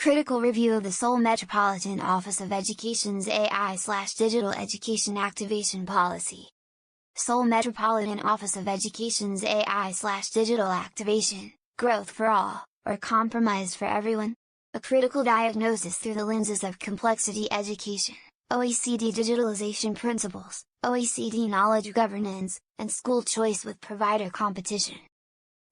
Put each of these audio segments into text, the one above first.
Critical review of the Seoul Metropolitan Office of Education's AI/Digital Education Activation Policy. Seoul Metropolitan Office of Education's AI/Digital Activation, Growth for All, or Compromise for Everyone? A critical diagnosis through the lenses of complexity education, OECD digitalization principles, OECD knowledge governance, and school choice with provider competition.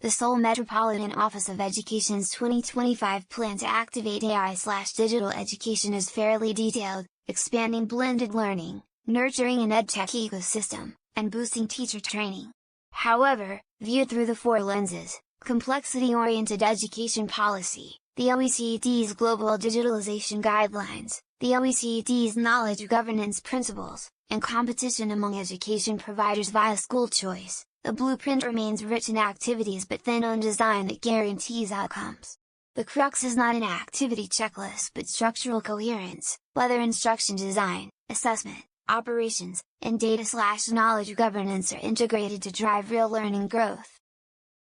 The Seoul Metropolitan Office of Education's 2025 plan to activate AI/digital education is fairly detailed, expanding blended learning, nurturing an edtech ecosystem, and boosting teacher training. However, viewed through the four lenses: complexity-oriented education policy, the OECD's Global Digitalization Guidelines, the OECD's Knowledge Governance Principles, and competition among education providers via school choice, the blueprint remains rich in activities but thin on design that guarantees outcomes. The crux is not an activity checklist but structural coherence, whether instruction design, assessment, operations, and data/knowledge governance are integrated to drive real learning growth.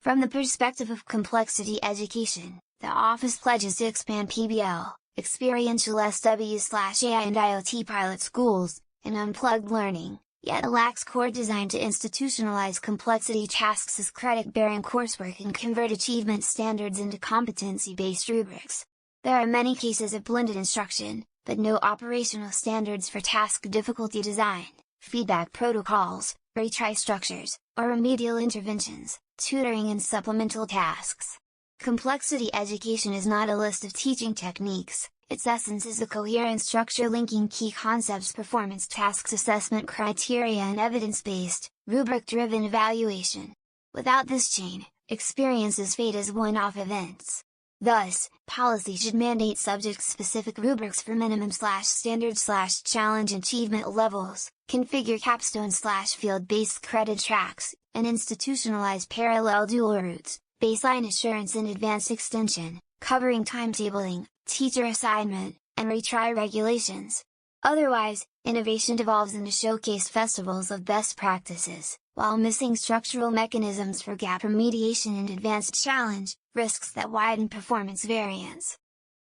From the perspective of complexity education, the office pledges to expand PBL, experiential SW/AI and IoT pilot schools, and unplugged learning, yet it lacks core design to institutionalize complexity tasks as credit-bearing coursework and convert achievement standards into competency-based rubrics. There are many cases of blended instruction, but no operational standards for task difficulty design, feedback protocols, retry structures, or remedial interventions, tutoring and supplemental tasks. Complexity education is not a list of teaching techniques. Its essence is a coherent structure linking key concepts, performance tasks, assessment criteria, and evidence-based, rubric-driven evaluation. Without this chain, experiences fade as one-off events. Thus, policy should mandate subject-specific rubrics for minimum/standard/challenge achievement levels, configure capstone/field-based credit tracks, and institutionalize parallel dual routes, baseline assurance and advanced extension, covering timetabling, teacher assignment, and retry regulations. Otherwise, innovation devolves into showcase festivals of best practices, while missing structural mechanisms for gap remediation and advanced challenge, risks that widen performance variance.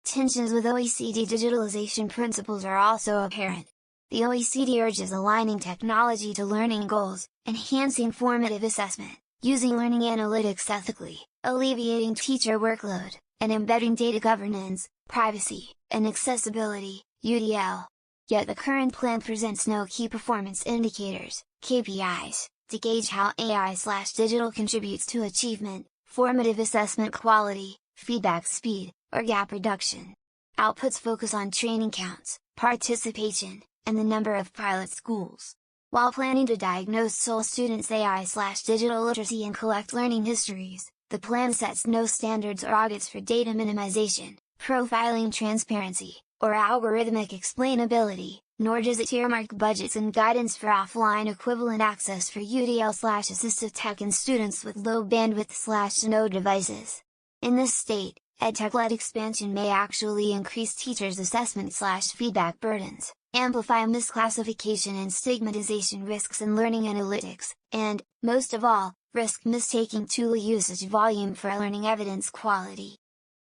Tensions with OECD digitalization principles are also apparent. The OECD urges aligning technology to learning goals, enhancing formative assessment, using learning analytics ethically, alleviating teacher workload, and embedding data governance, privacy, and accessibility, UDL. Yet the current plan presents no key performance indicators, KPIs, to gauge how AI/digital contributes to achievement, formative assessment quality, feedback speed, or gap reduction. Outputs focus on training counts, participation, and the number of pilot schools. While planning to diagnose Seoul students' AI/digital literacy and collect learning histories, the plan sets no standards or audits for data minimization, profiling transparency, or algorithmic explainability, nor does it earmark budgets and guidance for offline equivalent access for UDL/assistive tech and students with low bandwidth/no devices. In this state, edtech-led expansion may actually increase teachers' assessment/feedback burdens, amplify misclassification and stigmatization risks in learning analytics, and, most of all, risk mistaking tool usage volume for learning evidence quality.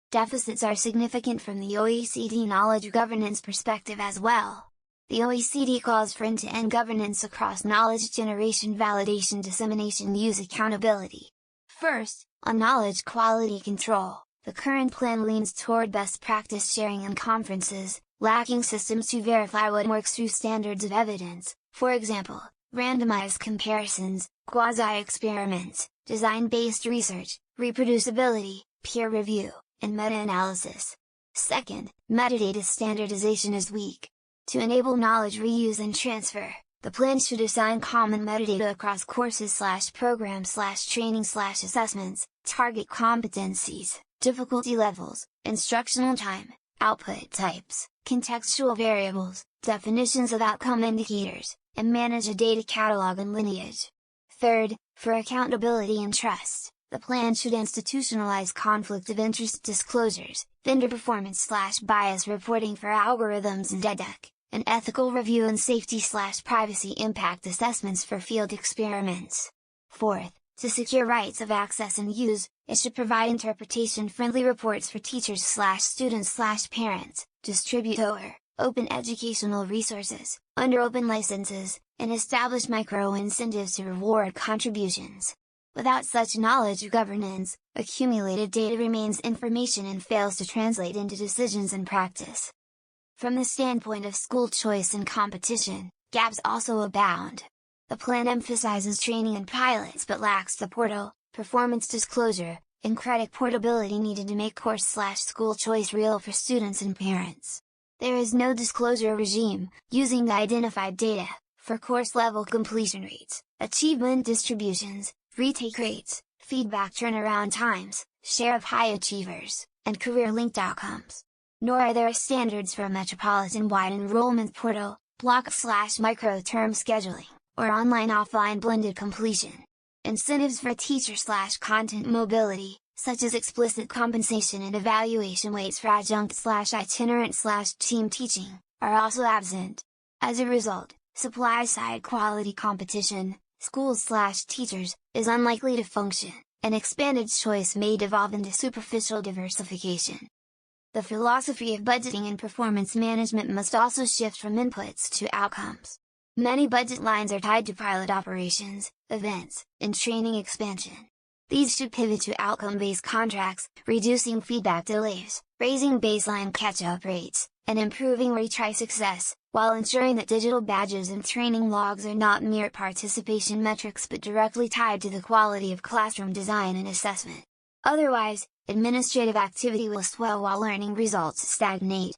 Deficits are significant from the OECD knowledge governance perspective as well. The OECD calls for end-to-end governance across knowledge generation, validation, dissemination, use accountability. First, on knowledge quality control, the current plan leans toward best practice sharing and conferences, lacking systems to verify what works through standards of evidence, for example, randomized comparisons, quasi-experiments, design-based research, reproducibility, peer review, and meta-analysis. Second, metadata standardization is weak. To enable knowledge reuse and transfer, the plan should assign common metadata across courses/programs/training/assessments, target competencies, difficulty levels, instructional time, output types, contextual variables, definitions of outcome indicators, and manage a data catalog and lineage. Third, for accountability and trust, the plan should institutionalize conflict of interest disclosures, vendor performance/bias reporting for algorithms and edtech, and ethical review and safety/privacy impact assessments for field experiments. Fourth, To secure rights of access and use, it should provide interpretation-friendly reports for teachers/students/parents, distribute open educational resources, under open licenses, and establish micro-incentives to reward contributions. Without such knowledge governance, accumulated data remains information and fails to translate into decisions in practice. From the standpoint of school choice and competition, gaps also abound. The plan emphasizes training and pilots but lacks the portal, performance disclosure, and credit portability needed to make course/school choice real for students and parents. There is no disclosure regime, using the identified data, for course-level completion rates, achievement distributions, retake rates, feedback turnaround times, share of high achievers, and career-linked outcomes. Nor are there standards for a Metropolitan-wide enrollment portal, block/micro-term scheduling, or online-offline blended completion. Incentives for teacher/content mobility, such as explicit compensation and evaluation weights for adjunct/itinerant/team teaching, are also absent. As a result, supply-side quality competition, schools/teachers, is unlikely to function, and expanded choice may devolve into superficial diversification. The philosophy of budgeting and performance management must also shift from inputs to outcomes. Many budget lines are tied to pilot operations, events, and training expansion. These should pivot to outcome-based contracts, reducing feedback delays, raising baseline catch-up rates, and improving retry success, while ensuring that digital badges and training logs are not mere participation metrics but directly tied to the quality of classroom design and assessment. Otherwise, administrative activity will swell while learning results stagnate.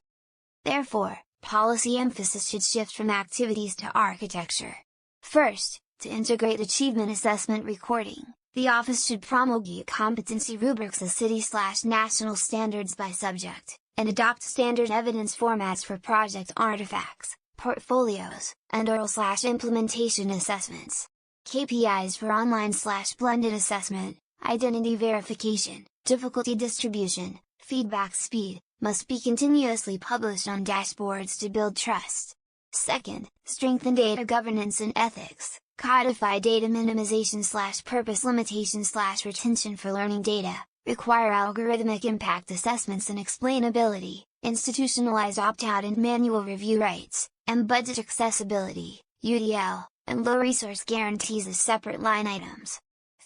Therefore, policy emphasis should shift from activities to architecture. First, to integrate achievement assessment recording, the office should promulgate competency rubrics as city/national standards by subject, and adopt standard evidence formats for project artifacts, portfolios, and oral/implementation assessments. KPIs for online/blended assessment, identity verification, difficulty distribution, feedback speed, must be continuously published on dashboards to build trust. Second, strengthen data governance and ethics, codify data minimization/purpose limitation/retention for learning data, require algorithmic impact assessments and explainability, institutionalize opt-out and manual review rights, and budget accessibility, UDL, and low resource guarantees as separate line items.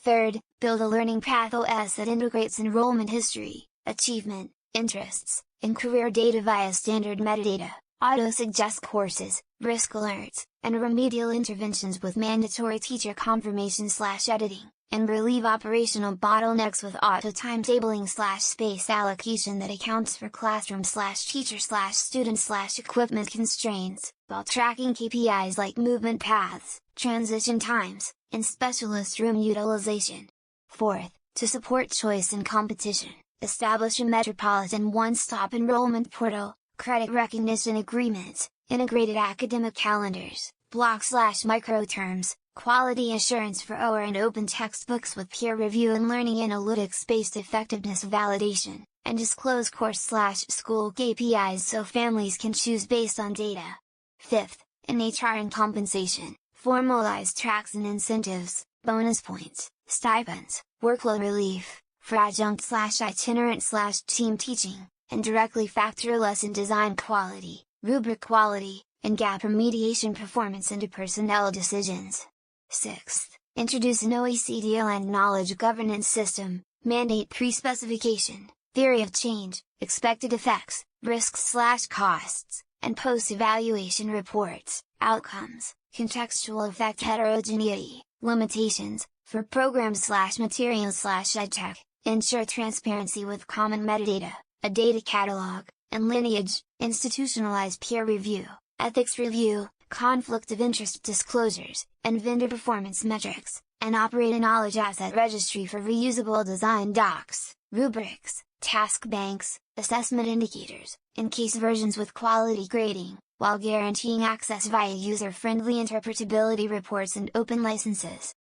Third, build a learning path OS that integrates enrollment history, achievement, interests, and career data via standard metadata, auto-suggest courses, risk alerts, and remedial interventions with mandatory teacher confirmation/editing, and relieve operational bottlenecks with auto-timetabling/space allocation that accounts for classroom/teacher/student/equipment constraints, while tracking KPIs like movement paths, transition times, and specialist room utilization. Fourth, to support choice and competition, establish a Metropolitan one-stop enrollment portal, credit recognition agreements, integrated academic calendars, block/micro-terms, quality assurance for OER and open textbooks with peer review and learning analytics-based effectiveness validation, and disclose course/school KPIs so families can choose based on data. Fifth, in HR and compensation, formalize tracks and incentives, bonus points, stipends, workload relief, for adjunct/itinerant/team teaching, and directly factor lesson design quality, rubric quality, and gap remediation performance into personnel decisions. Sixth, introduce an OECD-aligned knowledge governance system, mandate pre-specification, theory of change, expected effects, risks/costs, and post-evaluation reports, outcomes, contextual effect heterogeneity, limitations, for programs/materials/edtech, ensure transparency with common metadata, a data catalog, and lineage, institutionalize peer review, ethics review, conflict of interest disclosures, and vendor performance metrics, and operate a knowledge asset registry for reusable design docs, rubrics, task banks, assessment indicators, and case versions with quality grading, while guaranteeing access via user-friendly interpretability reports and open licenses.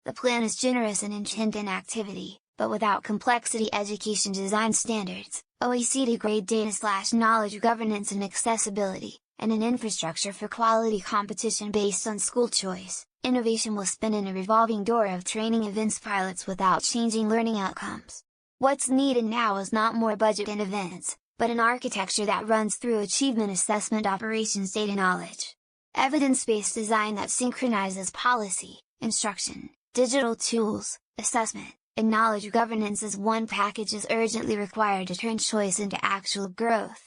The plan is generous in intent and activity, but without complexity education design standards, OECD grade data/knowledge governance and accessibility, and an infrastructure for quality competition based on school choice, innovation will spin in a revolving door of training events pilots without changing learning outcomes. What's needed now is not more budget and events, but an architecture that runs through achievement assessment operations data knowledge. Evidence-based design that synchronizes policy, instruction, digital tools, assessment, and knowledge governance as one package is urgently required to turn choice into actual growth.